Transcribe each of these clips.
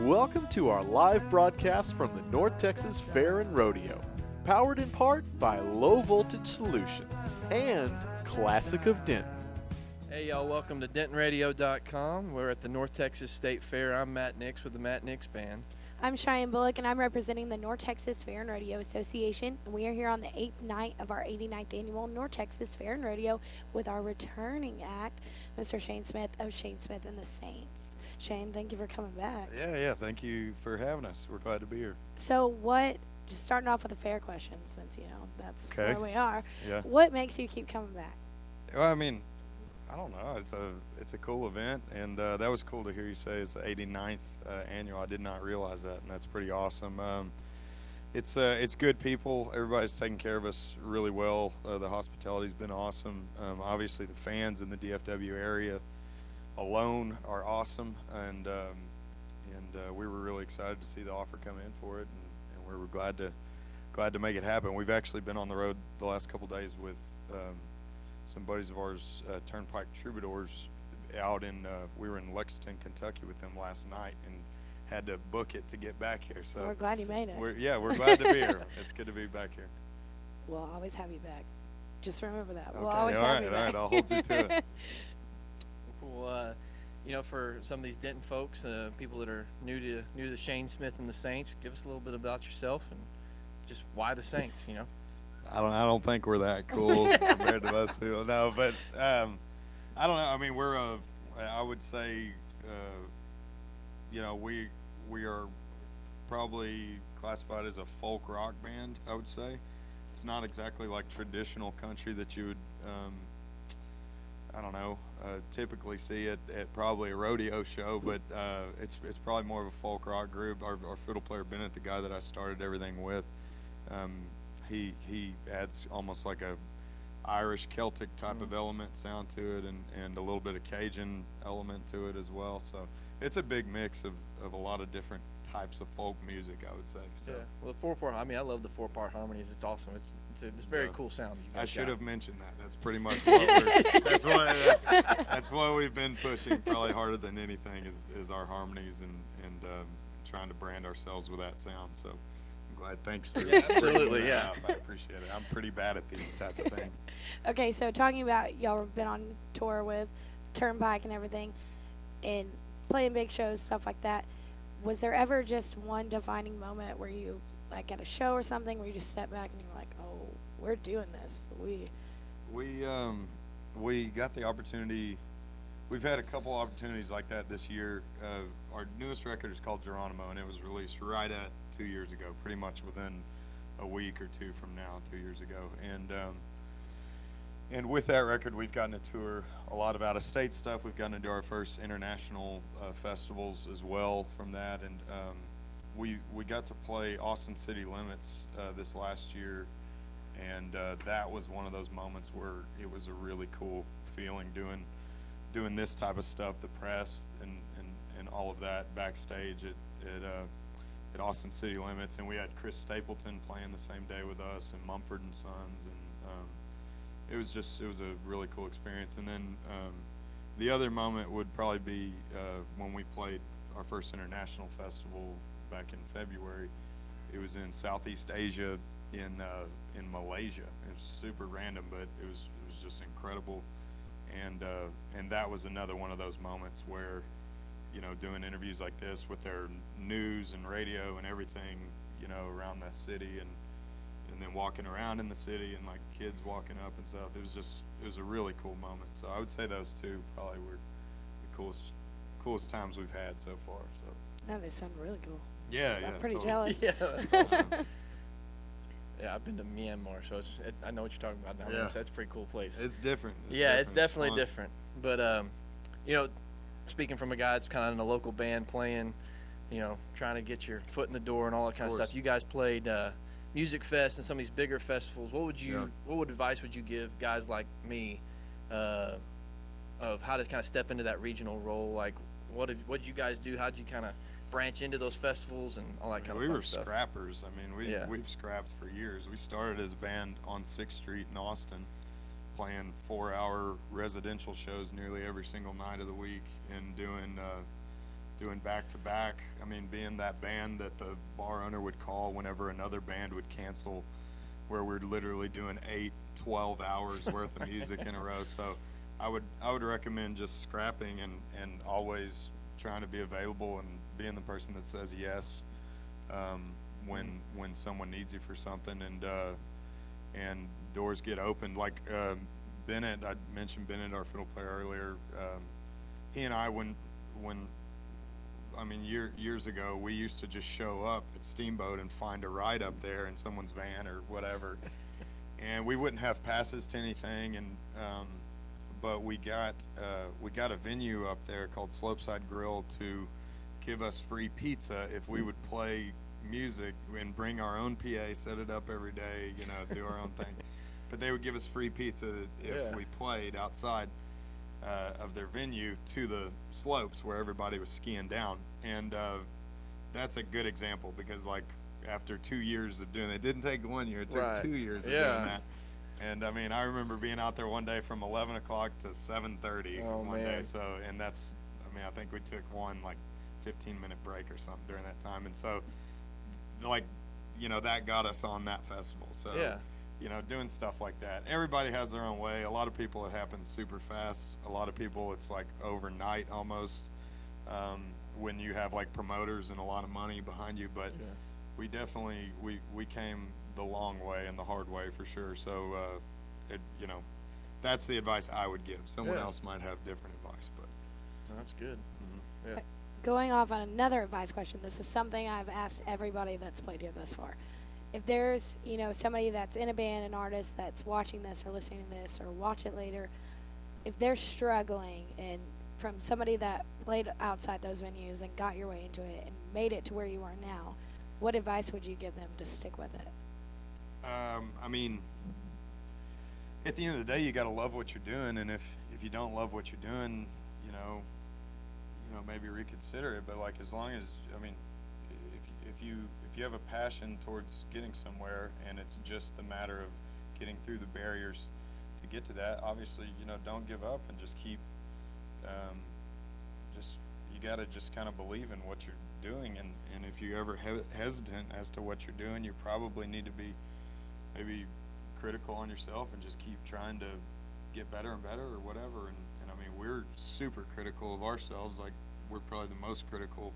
Welcome to our live broadcast from the North Texas Fair and Rodeo, powered in part by Low Voltage Solutions and Classic of Denton. Hey y'all, welcome to DentonRadio.com. We're at the North Texas State Fair. I'm Matt Nix with the Matt Nix Band. I'm Cheyanne Bullock, and I'm representing the North Texas Fair and Rodeo Association. And we are here on the 8th night of our 89th annual North Texas Fair and Rodeo with our returning act, Mr. Shane Smith of Shane Smith and the Saints. Shane, thank you for coming back. Yeah, thank you for having us. We're glad to be here. So just starting off with a fair question, since, that's Okay. where we are. Yeah. What makes you keep coming back? Well, I mean, I don't know. It's a cool event, and that was cool to hear you say it's the 89th annual. I did not realize that, and that's pretty awesome. It's good people. Everybody's taking care of us really well. The hospitality's been awesome. Obviously, the fans in the DFW area alone are awesome, and we were really excited to see the offer come in for it, and we were glad to make it happen. We've actually been on the road the last couple days with some buddies of ours, Turnpike Troubadours, out in we were in Lexington, Kentucky with them last night, and had to book it to get back here. So We're glad you made it. we're glad to be here. It's good to be back here. We'll always have you back. Just remember that. Okay, We'll always all have right, you all back. right, I'll hold you to it. Well, for some of these Denton folks, people that are new to Shane Smith and the Saints, give us a little bit about yourself and just why the Saints. I don't think we're that cool compared to most people. No, but I don't know. I mean, I would say, we are probably classified as a folk rock band. I would say it's not exactly like traditional country that you would, typically see it at probably a rodeo show. But it's probably more of a folk rock group. Our fiddle player Bennett, the guy that I started everything with. He adds almost like a Irish Celtic type of element sound to it, and a little bit of Cajun element to it as well. So it's a big mix of a lot of different types of folk music, I would say. So. Yeah. Well, the 4-part. I love the 4-part harmonies. It's awesome. It's a very cool sound. I should have mentioned that. That's pretty much what that's why we've been pushing probably harder than anything is our harmonies and trying to brand ourselves with that sound. So. Glad. Thanks for absolutely, yeah. I appreciate it. I'm pretty bad at these types of things. Okay, so talking about y'all have been on tour with Turnpike and everything, and playing big shows, stuff like that. Was there ever just one defining moment where you, like at a show or something, where you just step back and you're like, "Oh, we're doing this"? We got the opportunity. We've had a couple opportunities like that this year. Our newest record is called Geronimo, and it was released right at 2 years ago, pretty much within a week or two from now, 2 years ago. And with that record, we've gotten to tour a lot of out-of-state stuff. We've gotten to do our first international festivals as well from that. And we got to play Austin City Limits this last year, and that was one of those moments where it was a really cool feeling doing this type of stuff, the press and all of that backstage at Austin City Limits. And we had Chris Stapleton playing the same day with us, and Mumford and Sons, and it was a really cool experience. And then the other moment would probably be when we played our first international festival back in February. It was in Southeast Asia in Malaysia. It was super random, but it was just incredible. And that was another one of those moments where, doing interviews like this with their news and radio and everything, around that city, and then walking around in the city and like kids walking up and stuff. It was a really cool moment. So I would say those two probably were the coolest times we've had so far. So. No, they sound really cool. Yeah, I'm pretty totally. jealous. Yeah, that's awesome. Yeah, I've been to Myanmar, so I know what you're talking about now. Yeah. That's a pretty cool place. It's different. It's definitely fun. different. But speaking from a guy that's kind of in a local band playing, trying to get your foot in the door and all that kind of stuff. You guys played Music Fest and some of these bigger festivals. What advice would you give guys like me of how to kind of step into that regional role? Like, what did you guys do? How did you kind of branch into those festivals and all that kind of fun stuff? We were scrappers. I mean, we've scrapped for years. We started as a band on 6th Street in Austin, playing 4-hour residential shows nearly every single night of the week, and doing doing back-to-back. I mean, being that band that the bar owner would call whenever another band would cancel, where we're literally doing 8, 12 hours worth of music in a row. So I would recommend just scrapping and always trying to be available and being the person that says yes when someone needs you for something, and doors get opened. Like Bennett, I mentioned Bennett, our fiddle player, earlier. He and I, when I mean, years ago, we used to just show up at Steamboat and find a ride up there in someone's van or whatever, and we wouldn't have passes to anything. And but we got a venue up there called Slopeside Grill to give us free pizza if we would play music and bring our own PA, set it up every day, you know, do our own thing. But they would give us free pizza if we played outside of their venue to the slopes where everybody was skiing down. And that's a good example, because like after 2 years of doing it, it didn't take 1 year, it took 2 years of doing that. And I mean, I remember being out there one day from 11 o'clock to 7:30 one day. So, and that's, I mean, I think we took one like 15-minute break or something during that time. And so, like, you know, that got us on that festival. So, you know, doing stuff like that. Everybody has their own way. A lot of people, it happens super fast. A lot of people, it's like overnight almost, when you have like promoters and a lot of money behind you. But we definitely, we came the long way and the hard way for sure. So, you know, that's the advice I would give. Someone else might have different advice, but. That's good. Yeah. Going off on another advice question, this is something I've asked everybody that's played here thus far. If there's, you know, somebody that's in a band, an artist that's watching this or listening to this or watch it later, if they're struggling, and from somebody that played outside those venues and got your way into it and made it to where you are now, what advice would you give them to stick with it? I mean, at the end of the day, you got to love what you're doing, and if you don't love what you're doing, you know, maybe reconsider it. But like, as long as, I mean, if you have a passion towards getting somewhere, and it's just the matter of getting through the barriers to get to that, obviously, you know, don't give up and just keep, you got to just kind of believe in what you're doing. And if you're ever hesitant as to what you're doing, you probably need to be maybe critical on yourself and just keep trying to get better and better or whatever. And I mean, we're super critical of ourselves. Like, we're probably the most critical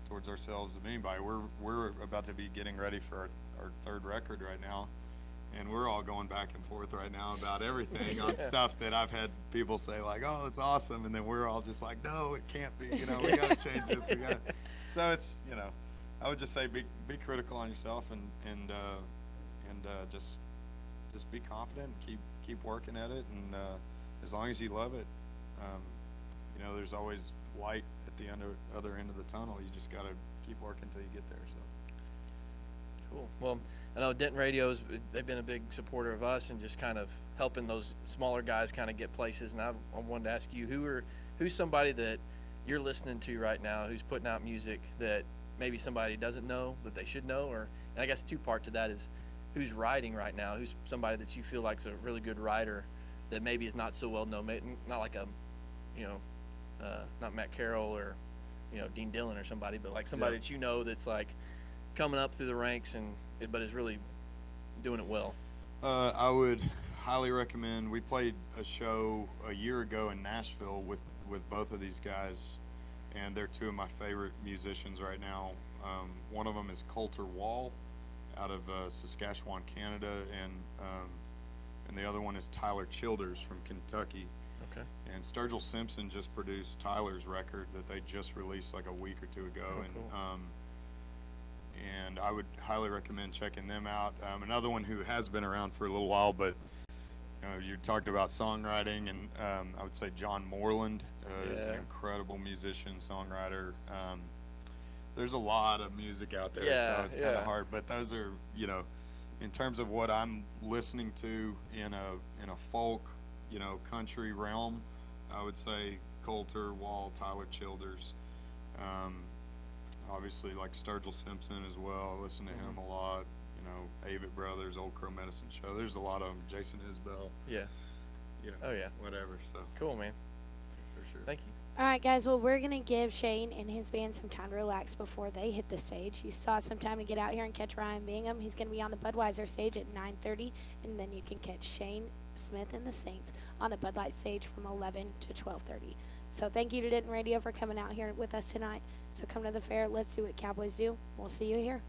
towards ourselves of anybody. We're about to be getting ready for our third record right now, and we're all going back and forth right now about everything on stuff that I've had people say like, oh, it's awesome, and then we're all just like, no, it can't be, you know, we gotta change this, we gotta. So it's, you know, I would just say be critical on yourself, and just be confident and keep working at it, and as long as you love it, you know, there's always light at the other end of the tunnel. You just got to keep working until you get there. So cool. Well, I know Denton Radio's, they've been a big supporter of us and just kind of helping those smaller guys kind of get places. And I wanted to ask you, who's somebody that you're listening to right now who's putting out music that maybe somebody doesn't know that they should know? Or, and I guess two part to that is, who's writing right now? Who's somebody that you feel like is a really good writer that maybe is not so well known, not like a, you know, not Matt Carroll or, you know, Dean Dillon or somebody, but like somebody that you know that's like coming up through the ranks but is really doing it well? I would highly recommend. We played a show a year ago in Nashville with both of these guys, and they're two of my favorite musicians right now. One of them is Coulter Wall out of Saskatchewan, Canada, and the other one is Tyler Childers from Kentucky. Okay. And Sturgill Simpson just produced Tyler's record that they just released like a week or two ago. Oh, and cool. And I would highly recommend checking them out. Another one who has been around for a little while, but you know, you talked about songwriting, and I would say John Moreland is an incredible musician, songwriter. There's a lot of music out there, so it's kind of hard. But those are, you know, in terms of what I'm listening to in a folk, you know, country realm, I would say Coulter, Wall, Tyler Childers. Obviously, like Sturgill Simpson as well. I listen to him a lot. You know, Avett Brothers, Old Crow Medicine Show. There's a lot of them. Jason Isbell. Yeah. You know, oh yeah. Whatever. So cool, man. for sure. Thank you. All right, guys. Well, we're going to give Cheyanne and his band some time to relax before they hit the stage. You still have some time to get out here and catch Ryan Bingham. He's going to be on the Budweiser stage at 9:30, and then you can catch Shane Smith and the Saints on the Bud Light stage from 11 to 12:30. So thank you to Denton Radio for coming out here with us tonight. So come to the fair. Let's do what Cowboys do. We'll see you here.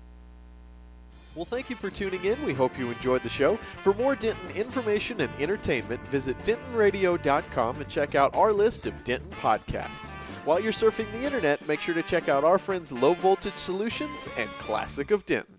Well, thank you for tuning in. We hope you enjoyed the show. For more Denton information and entertainment, visit DentonRadio.com and check out our list of Denton podcasts. While you're surfing the internet, make sure to check out our friends Low Voltage Solutions and Classic of Denton.